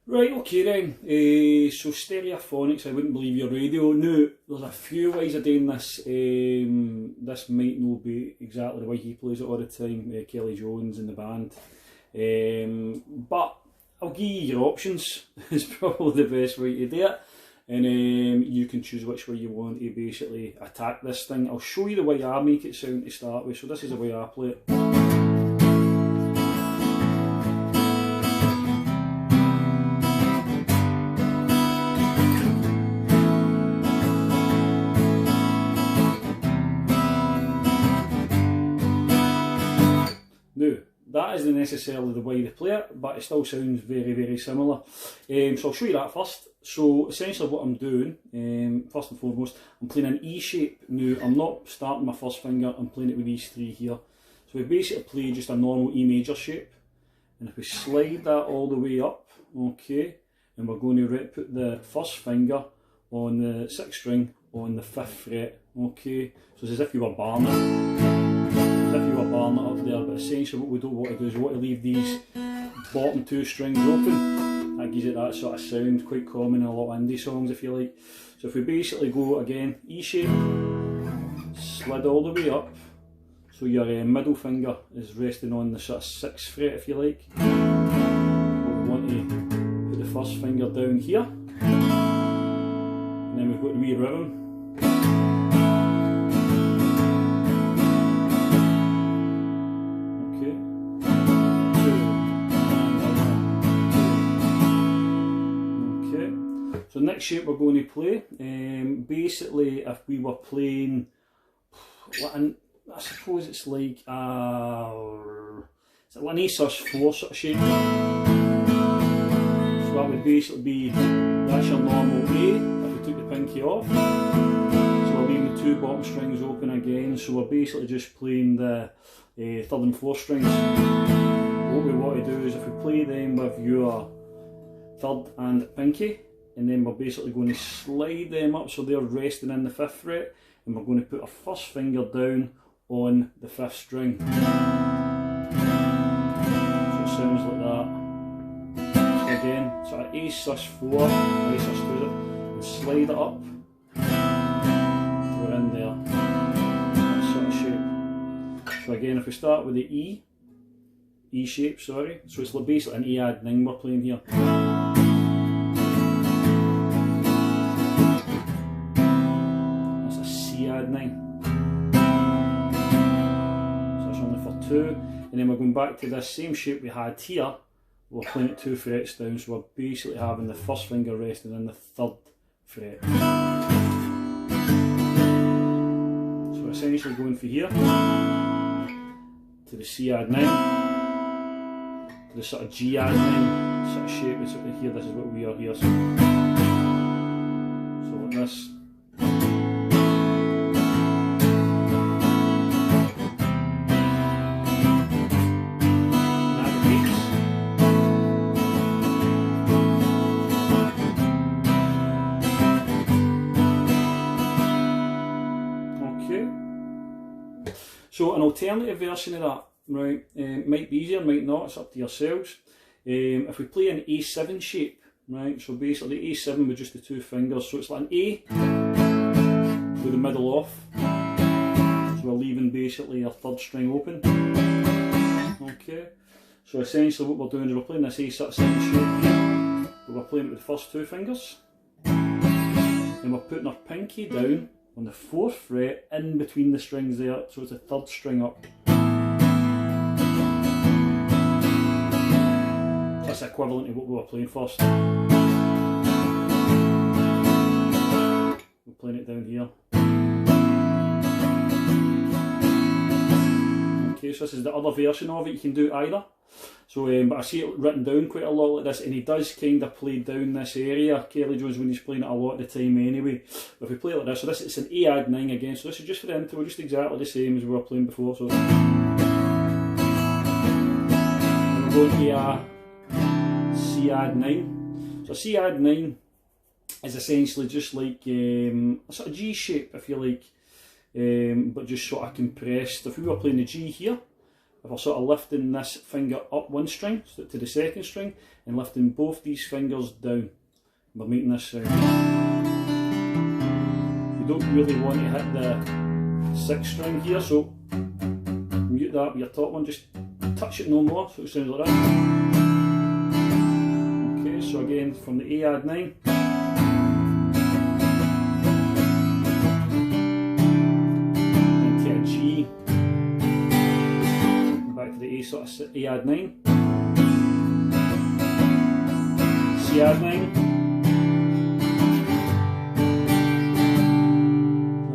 Right, okay then, so stereophonics, I wouldn't believe your radio. Now, there's a few ways of doing this. This might not be exactly the way he plays it all the time, Kelly Jones and the band. But I'll give you your options, is probably the best way to do it. And you can choose which way you want to basically attack this thing. I'll show you the way I make it sound to start with, so this is the way I play it. Now, that isn't necessarily the way they play it, but it still sounds very, very similar. So I'll show you that first. So essentially what I'm doing, first and foremost, I'm playing an E shape. Now, I'm not starting my first finger, I'm playing it with these three here. So we basically play just a normal E major shape. And if we slide that all the way up, okay, and we're going to put the first finger on the 6th string on the 5th fret, okay. So it's as if you were barring it. If you were barring it up there, but essentially what we don't want to do is we want to leave these bottom two strings open. That gives it that sort of sound, quite common in a lot of indie songs if you like. So if we basically go again, E shape, slide all the way up, so your middle finger is resting on the sort of 6th fret if you like. We want to put the first finger down here, and then we've got the wee rhythm. So next shape we're going to play, basically if we were playing, I suppose it's like an A sus4 sort of shape. So that would basically be, that's your normal A, if we took the pinky off. So we're leaving the two bottom strings open again, so we're basically just playing the 3rd and 4th strings. What we want to do is if we play them with your 3rd and pinky, and then we're basically going to slide them up so they're resting in the 5th fret, and we're going to put our first finger down on the 5th string. So it sounds like that. So again, sort of A sus4, A sus2, and slide it up. We're in there. That sort of shape. So again, if we start with the E shape, sorry, so it's basically an A add 9 we're playing here. Add 9. So that's only for 2, and then we're going back to this same shape we had here. We're playing it 2 frets down, so we're basically having the first finger resting in the 3rd fret. So essentially going from here to the C add 9 to the sort of G add 9 sort of shape. It's here. This is what we are here. So like this. So an alternative version of that, right, might be easier, might not, it's up to yourselves. If we play an A7 shape, right, so basically A7 with just the 2 fingers, so it's like an A with the middle off, so we're leaving basically our 3rd string open. Okay, so essentially what we're doing is we're playing this A7 shape here, but we're playing it with the first 2 fingers, and we're putting our pinky down on the 4th fret in between the strings there, so it's a 3rd string up. That's equivalent to what we were playing first. We're playing it down here. Okay, so this is the other version of it, you can do either. So, but I see it written down quite a lot like this, and he does kind of play down this area, Kelly Jones, when he's playing it a lot of the time anyway. But if we play it like this, so this it's an A add 9 again, so this is just for the intro, just exactly the same as we were playing before. So and we're going to a C add 9. So C add 9 is essentially just like a sort of G shape, if you like, but just sort of compressed. If we were playing the G here, if we're sort of lifting this finger up one string, so to the second string, and lifting both these fingers down, we're making this sound. You don't really want to hit the 6th string here, so mute that with your top one, just touch it no more, so it sounds like that. Okay, so again from the A add 9. Into a G. Back to the A sort of A add 9. C add 9.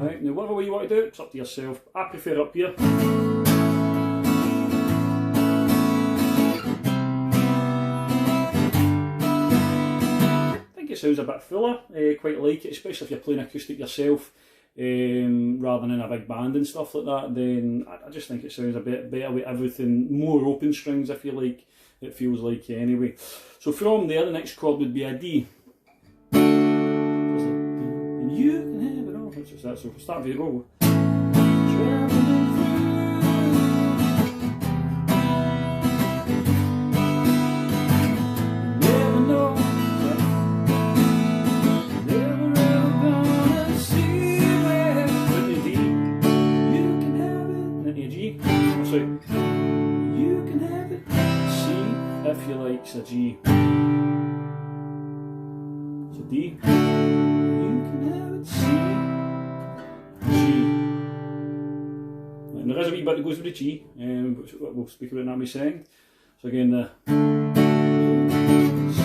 Right, now whatever way you want to do it, it's up to yourself. I prefer up here. It sounds a bit fuller, quite like it, especially if you're playing acoustic yourself rather than in a big band and stuff like that. Then I just think it sounds a bit better with everything, more open strings if you like, it feels like anyway. So from there the next chord would be a D. And you can have it all. So we'll start with a go. If you like, it's a G. So D. You can have it, C. G. And there is a wee bit that goes with the G, which we'll speak about in that wee second. So again, the C.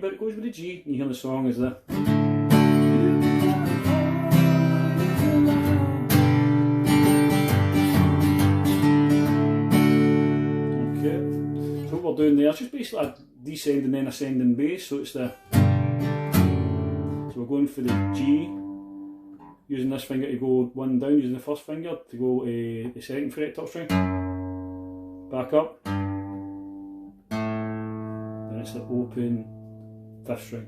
It goes with the G, and you hear the song is the. Okay, so what we're doing there is just basically a descending then ascending bass, so it's the. So we're going for the G, using this finger to go one down, using the first finger to go the 2nd fret top string, back up, then it's the open 5th string.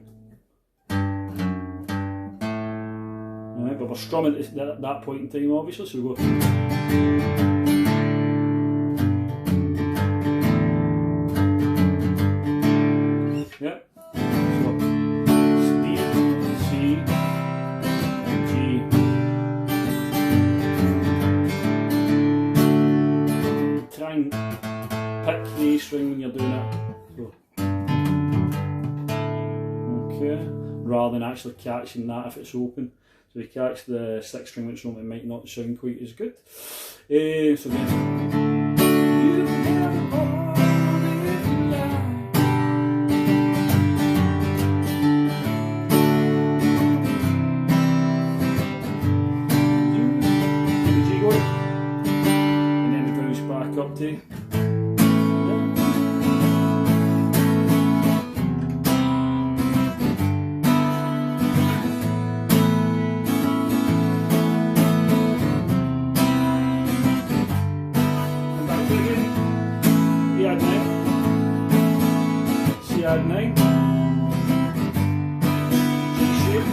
Alright, but we're strumming at that point in time obviously, so we go. Yeah. So D, C, G. Try and pick the A string when you're doing it. Rather than actually catching that if it's open. So you catch the 6th string, which normally might not sound quite as good. So again. The G going, and then we bounce back up to. C add 9, G shape,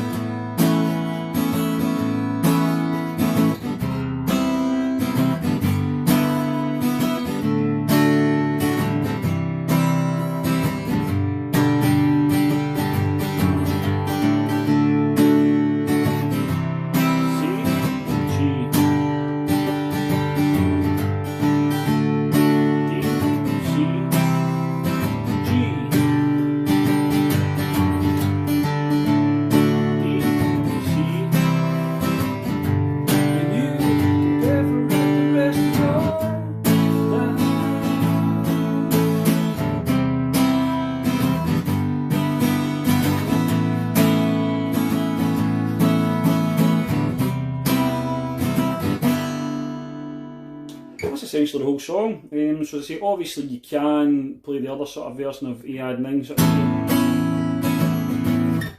That's essentially the whole song. So to say, obviously you can play the other sort of version of A add 9 sort of thing.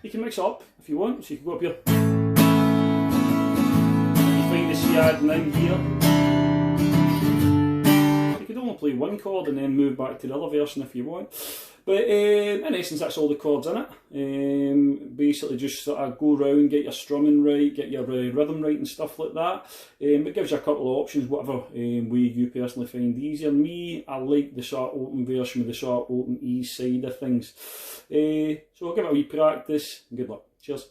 You can mix it up if you want, so you can go up here. You find the C add 9 here. You could only play one chord and then move back to the other version if you want. But in essence, that's all the chords in it. Basically just sort of go around, get your strumming right, get your rhythm right and stuff like that. It gives you a couple of options, whatever way you personally find easier. Me, I like the sharp open version with the sharp open E side of things. So I'll give it a wee practice. Good luck. Cheers.